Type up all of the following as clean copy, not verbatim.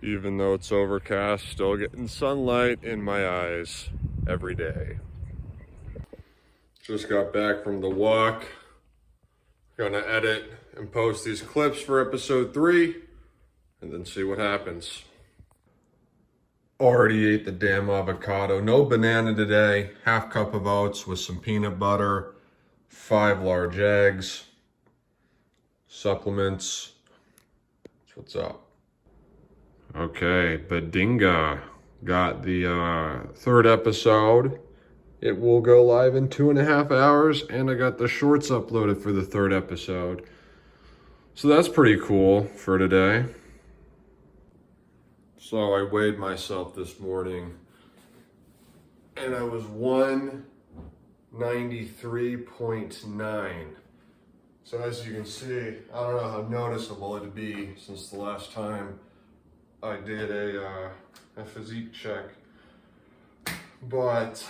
Even though it's overcast, still getting sunlight in my eyes every day. Just got back from the walk. Gonna edit and post these clips for episode 3 and then see what happens. Already ate the damn avocado. No banana today. Half cup of oats with some peanut butter. 5 large eggs. Supplements. That's what's up. Okay, Badinga got the 3rd episode. It will go live in 2.5 hours, and I got the shorts uploaded for the 3rd episode. So that's pretty cool for today. So I weighed myself this morning, and I was 193.9. So as you can see, I don't know how noticeable it'd be since the last time I did a physique check, but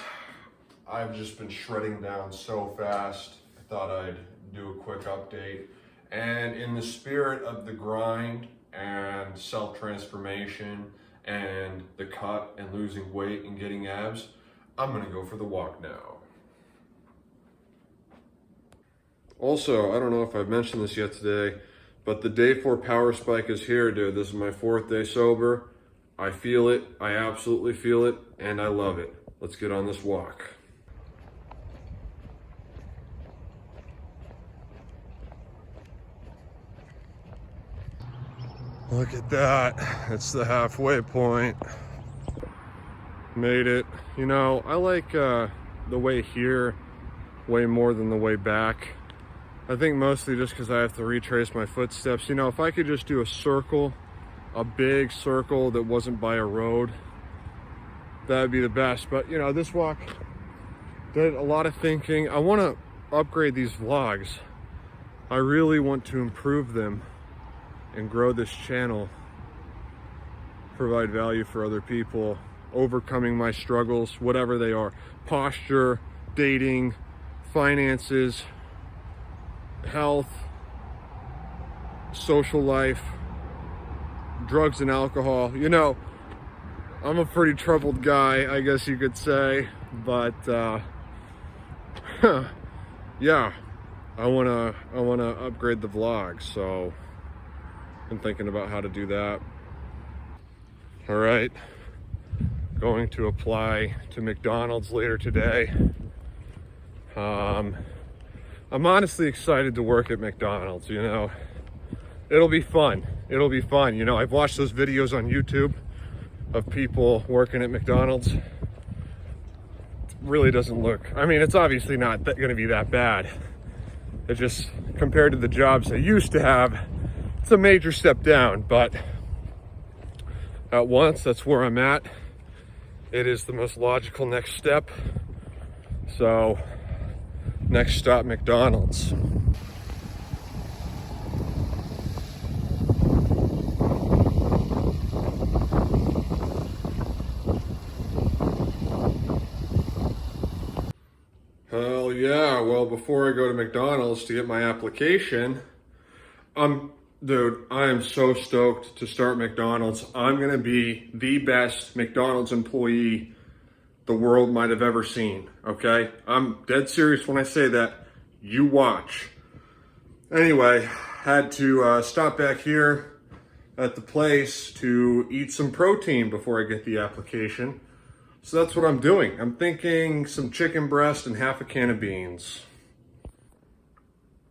I've just been shredding down so fast. I thought I'd do a quick update. And in the spirit of the grind and self-transformation and the cut and losing weight and getting abs, I'm gonna go for the walk now. Also, I don't know if I've mentioned this yet today, but the day 4 power spike is here, dude. This is my 4th day sober. I feel it, I absolutely feel it, and I love it. Let's get on this walk. Look at that, it's the halfway point. Made it. You know, I like the way here way more than the way back. I think mostly just because I have to retrace my footsteps. You know, if I could just do a circle, a big circle that wasn't by a road, that would be the best. But, you know, this walk did a lot of thinking. I want to upgrade these vlogs. I really want to improve them and grow this channel, provide value for other people, overcoming my struggles, whatever they are. Posture, dating, finances, health, social life, drugs and alcohol. You know, I'm a pretty troubled guy, I guess you could say, but yeah, I wanna upgrade the vlog, so I'm thinking about how to do that. All right, going to apply to McDonald's later today. I'm honestly excited to work at McDonald's, you know. It'll be fun. It'll be fun. You know, I've watched those videos on YouTube of people working at McDonald's. It really doesn't look, I mean, it's obviously not going to be that bad. It just, compared to the jobs I used to have, it's a major step down, but at once, that's where I'm at. It is the most logical next step. So, next stop, McDonald's. Hell yeah, well, before I go to McDonald's to get my application, dude, I am so stoked to start McDonald's. I'm gonna be the best McDonald's employee the world might have ever seen, okay? I'm dead serious when I say that. You watch. Anyway, had to stop back here at the place to eat some protein before I get the application. So that's what I'm doing. I'm thinking some chicken breast and half a can of beans.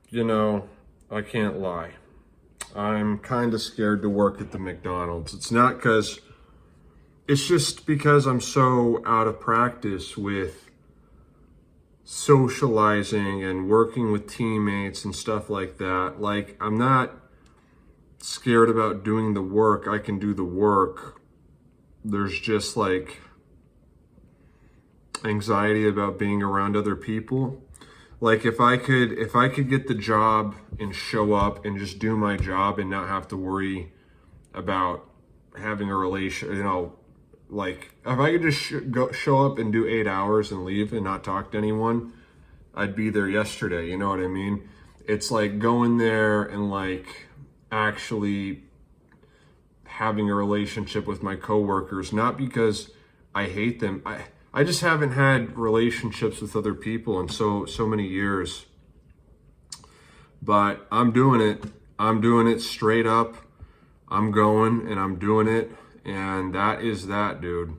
You know, I can't lie. I'm kind of scared to work at the McDonald's. It's just because I'm so out of practice with socializing and working with teammates and stuff like that. Like, I'm not scared about doing the work. I can do the work. There's just like anxiety about being around other people. Like, if I could get the job and show up and just do my job and not have to worry about having a relation, you know, like, if I could just show up and do 8 hours and leave and not talk to anyone, I'd be there yesterday, you know what I mean? It's like going there and like actually having a relationship with my coworkers, not because I hate them. I just haven't had relationships with other people in so many years. But I'm doing it. I'm doing it straight up. I'm going and I'm doing it, and that is that, dude.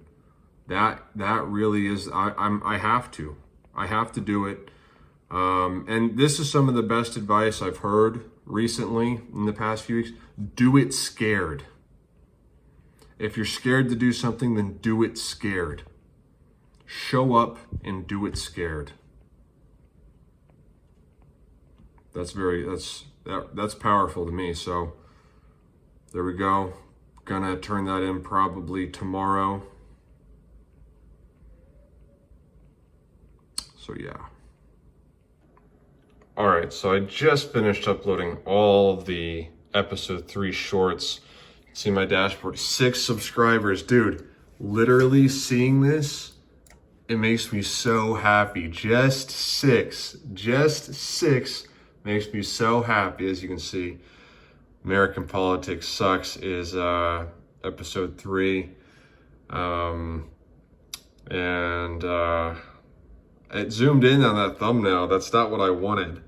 That really is. I have to. I have to do it. And this is some of the best advice I've heard recently in the past few weeks. Do it scared. If you're scared to do something, then do it scared. Show up and do it scared. That's powerful to me. So there we go. Gonna turn that in probably tomorrow. So yeah. All right, so I just finished uploading all the episode 3 shorts. See my dashboard, 6 subscribers. Dude, literally seeing this, it makes me so happy. Just six makes me so happy. As you can see, American Politics Sucks is episode 3. It zoomed in on that thumbnail. That's not what I wanted,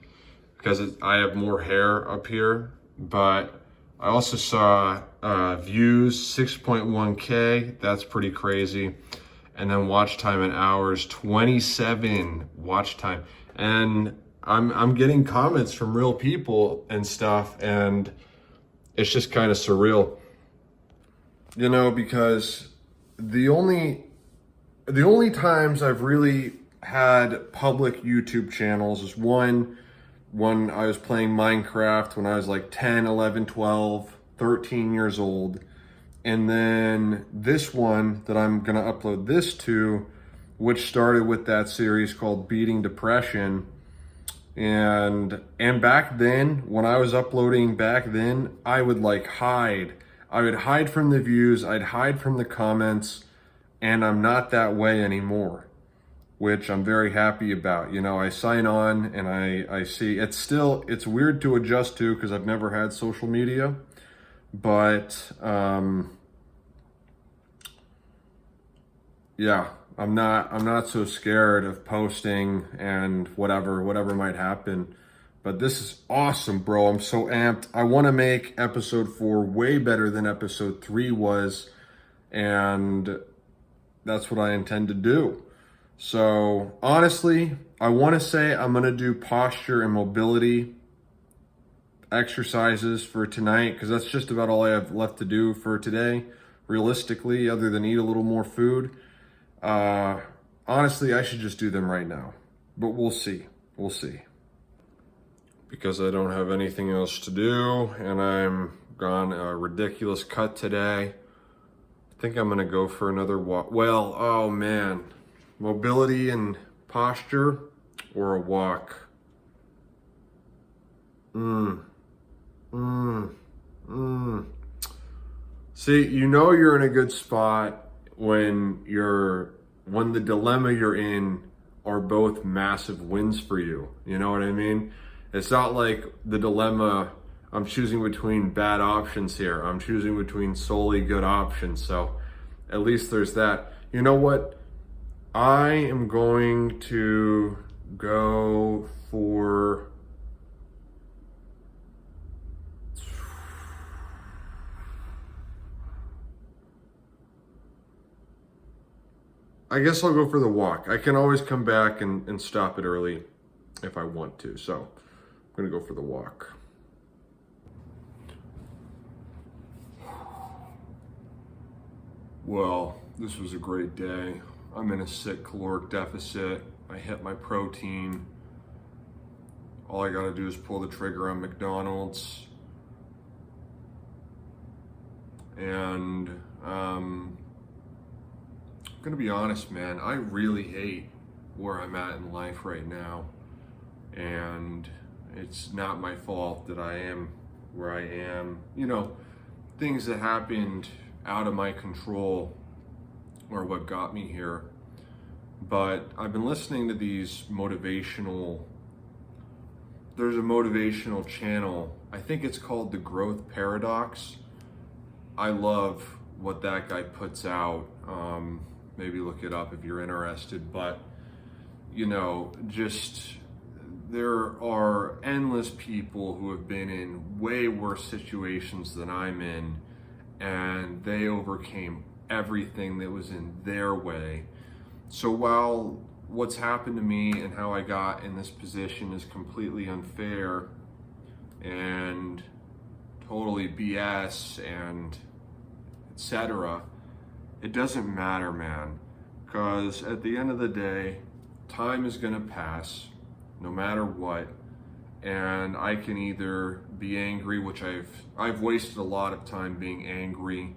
because I have more hair up here, but I also saw views 6.1K. That's pretty crazy. And then watch time in hours, 27 watch time. And I'm getting comments from real people and stuff, and it's just kind of surreal. You know, because the only times I've really had public YouTube channels is one when I was playing Minecraft when I was like 10, 11, 12, 13 years old. And then this one that I'm gonna upload this to, which started with that series called Beating Depression. And back then, when I was uploading back then, I would like hide. I would hide from the views, I'd hide from the comments, and I'm not that way anymore, which I'm very happy about. You know, I sign on and I see, it's weird to adjust to because I've never had social media, but yeah, I'm not so scared of posting and whatever might happen. But this is awesome, bro. I'm so amped. I want to make episode 4 way better than episode 3 was, and that's what I intend to do. So honestly, I want to say I'm going to do posture and mobility exercises for tonight, because that's just about all I have left to do for today, realistically, other than eat a little more food. Honestly, I should just do them right now, but we'll see. We'll see. Because I don't have anything else to do, and I'm gone a ridiculous cut today. I think I'm gonna go for another walk. Well, oh man, mobility and posture or a walk. See, you know you're in a good spot when the dilemma you're in are both massive wins for you. You know what I mean? It's not like the dilemma, I'm choosing between bad options here. I'm choosing between solely good options. So at least there's that. You know what? I am going to go for... I guess I'll go for the walk. I can always come back and stop it early if I want to. So I'm gonna go for the walk. Well, this was a great day. I'm in a sick caloric deficit. I hit my protein. All I gotta do is pull the trigger on McDonald's. And I'm gonna be honest, man, I really hate where I'm at in life right now. And it's not my fault that I am where I am. You know, things that happened out of my control are what got me here. But I've been listening to these there's a motivational channel. I think it's called The Growth Paradox. I love what that guy puts out. Maybe look it up if you're interested, but you know, just there are endless people who have been in way worse situations than I'm in, and they overcame everything that was in their way. So while what's happened to me and how I got in this position is completely unfair and totally BS and etc., it doesn't matter, man, because at the end of the day, time is going to pass no matter what, and I can either be angry, which I've wasted a lot of time being angry,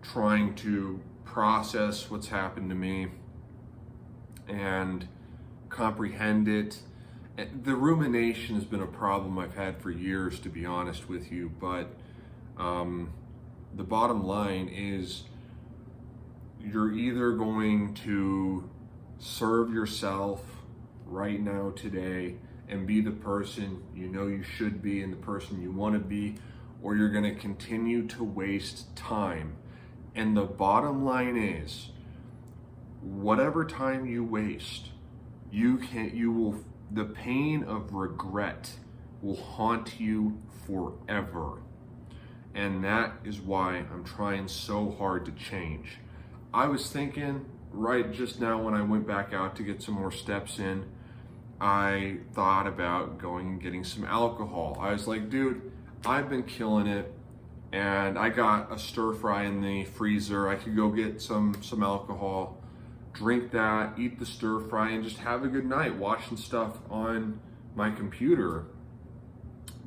trying to process what's happened to me and comprehend it. The rumination has been a problem I've had for years, to be honest with you, but the bottom line is you're either going to serve yourself right now today and be the person you know you should be and the person you want to be, or you're going to continue to waste time. And the bottom line is, whatever time you waste, the pain of regret will haunt you forever. And that is why I'm trying so hard to change. I was thinking right just now when I went back out to get some more steps in, I thought about going and getting some alcohol. I was like, dude, I've been killing it, and I got a stir fry in the freezer. I could go get some alcohol, drink that, eat the stir fry, and just have a good night watching stuff on my computer.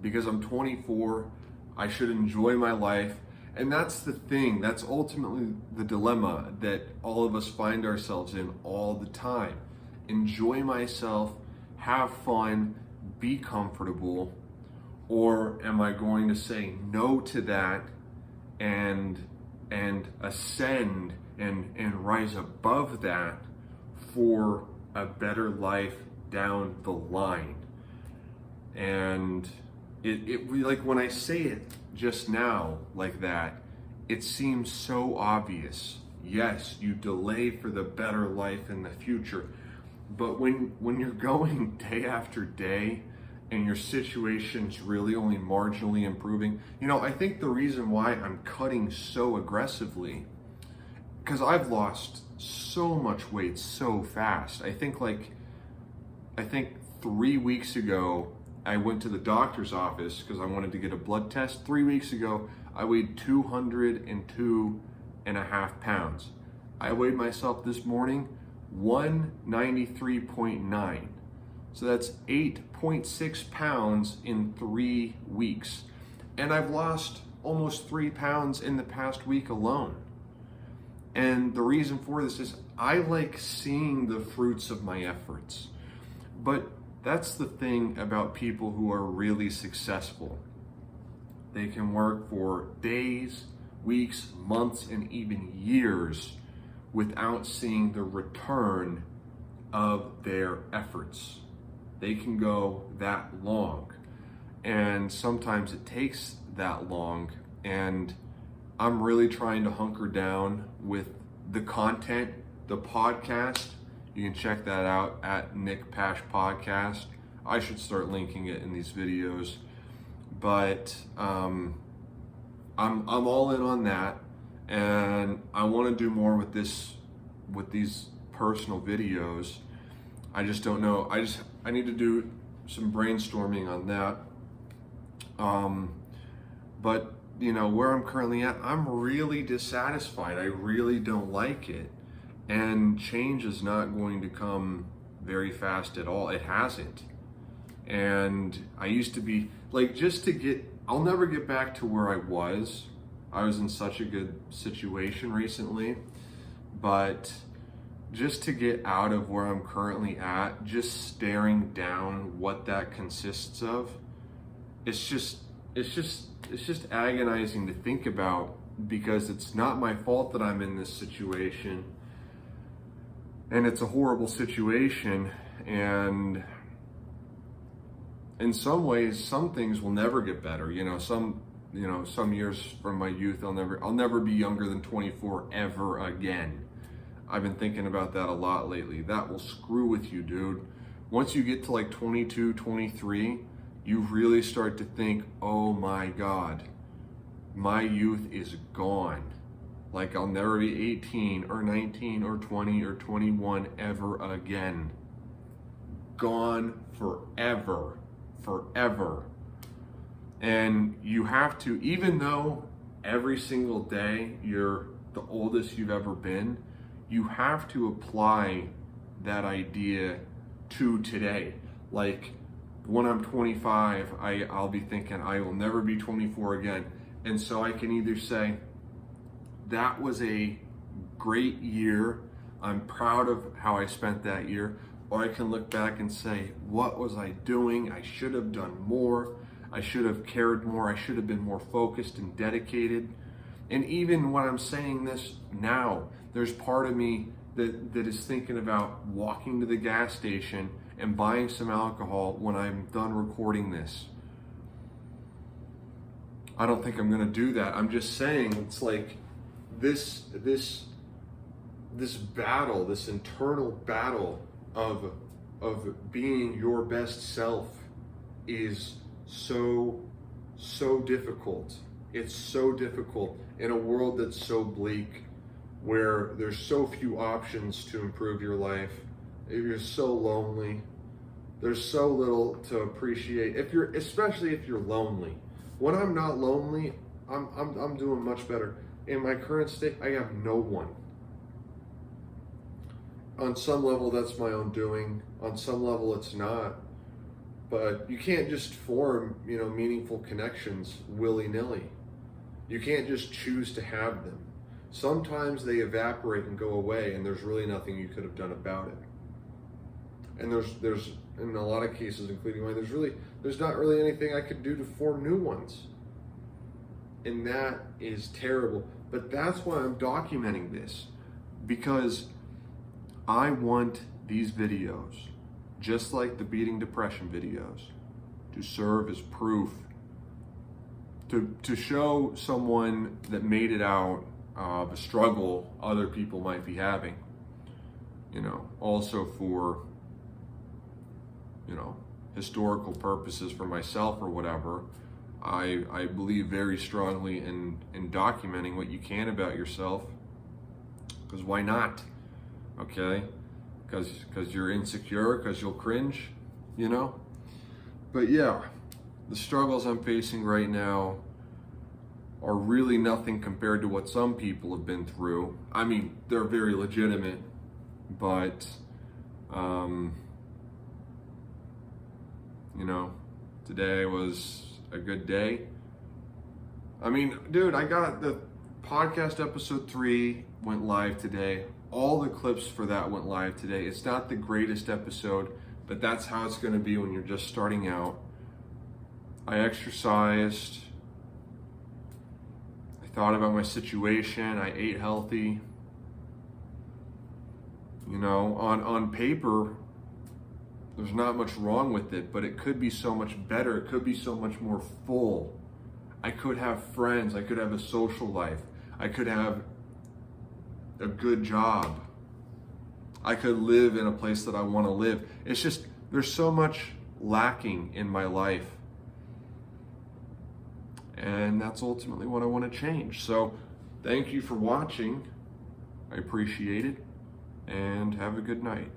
Because I'm 24, I should enjoy my life. And that's the thing, that's ultimately the dilemma that all of us find ourselves in all the time. Enjoy myself, have fun, be comfortable, or am I going to say no to that and ascend and rise above that for a better life down the line? And it like when I say it just now like that, it seems so obvious. Yes, you delay for the better life in the future, but when you're going day after day and your situation's really only marginally improving, you know, I think the reason why I'm cutting so aggressively, because I've lost so much weight so fast. I think 3 weeks ago, I went to the doctor's office because I wanted to get a blood test. 3 weeks ago, I weighed 202.5 pounds. I weighed myself this morning 193.9. So that's 8.6 pounds in 3 weeks. And I've lost almost 3 pounds in the past week alone. And the reason for this is I like seeing the fruits of my efforts. But that's the thing about people who are really successful. They can work for days, weeks, months, and even years without seeing the return of their efforts. They can go that long. And sometimes it takes that long. And I'm really trying to hunker down with the content, the podcast. You can check that out at Nick Pash Podcast. I should start linking it in these videos, but I'm all in on that, and I want to do more with these personal videos. I just don't know. I need to do some brainstorming on that. But you know where I'm currently at, I'm really dissatisfied. I really don't like it. And change is not going to come very fast at all. It hasn't. And I used to be like, I'll never get back to where I was. I was in such a good situation recently, but just to get out of where I'm currently at, just staring down what that consists of, it's just agonizing to think about, because it's not my fault that I'm in this situation. And it's a horrible situation, and in some ways, some things will never get better. You know, some you know, some years from my youth, I'll never be younger than 24 ever again. I've been thinking about that a lot lately. That will screw with you, dude. Once you get to like 22, 23, you really start to think, oh my God, my youth is gone. Like I'll never be 18 or 19 or 20 or 21 ever again. Gone forever, forever. And you have to, even though every single day you're the oldest you've ever been, you have to apply that idea to today. Like when I'm 25, I'll be thinking I will never be 24 again. And so I can either say, that was a great year, I'm proud of how I spent that year, or I can look back and say, what was I doing? I should have done more. I should have cared more. I should have been more focused and dedicated. And even when I'm saying this now, there's part of me that is thinking about walking to the gas station and buying some alcohol when I'm done recording this. I don't think I'm gonna do that. I'm just saying, it's like this battle, this internal battle of being your best self is so difficult. It's so difficult in a world that's so bleak, where there's so few options to improve your life. If you're so lonely, there's so little to appreciate. Especially if you're lonely. When I'm not lonely, I'm doing much better. In my current state, I have no one. On some level, that's my own doing. On some level, it's not. But you can't just form, meaningful connections willy-nilly. You can't just choose to have them. Sometimes they evaporate and go away, and there's really nothing you could have done about it. And there's in a lot of cases, including mine, there's not really anything I could do to form new ones. And that is terrible. But that's why I'm documenting this, because I want these videos, just like the beating depression videos, to serve as proof, to show someone that made it out of a struggle other people might be having. Also for, historical purposes for myself or whatever. I believe very strongly in documenting what you can about yourself, because why not? Okay, because you're insecure, because you'll cringe, But yeah, the struggles I'm facing right now are really nothing compared to what some people have been through. I mean, they're very legitimate, but today was a good day. I mean, dude, I got the podcast episode 3 went live today. All the clips for that went live today. It's not the greatest episode, but that's how it's going to be when you're just starting out. I exercised. I thought about my situation. I ate healthy. On paper, there's not much wrong with it, but it could be so much better. It could be so much more full. I could have friends. I could have a social life. I could have a good job. I could live in a place that I want to live. It's just, there's so much lacking in my life. And that's ultimately what I want to change. So thank you for watching. I appreciate it. And have a good night.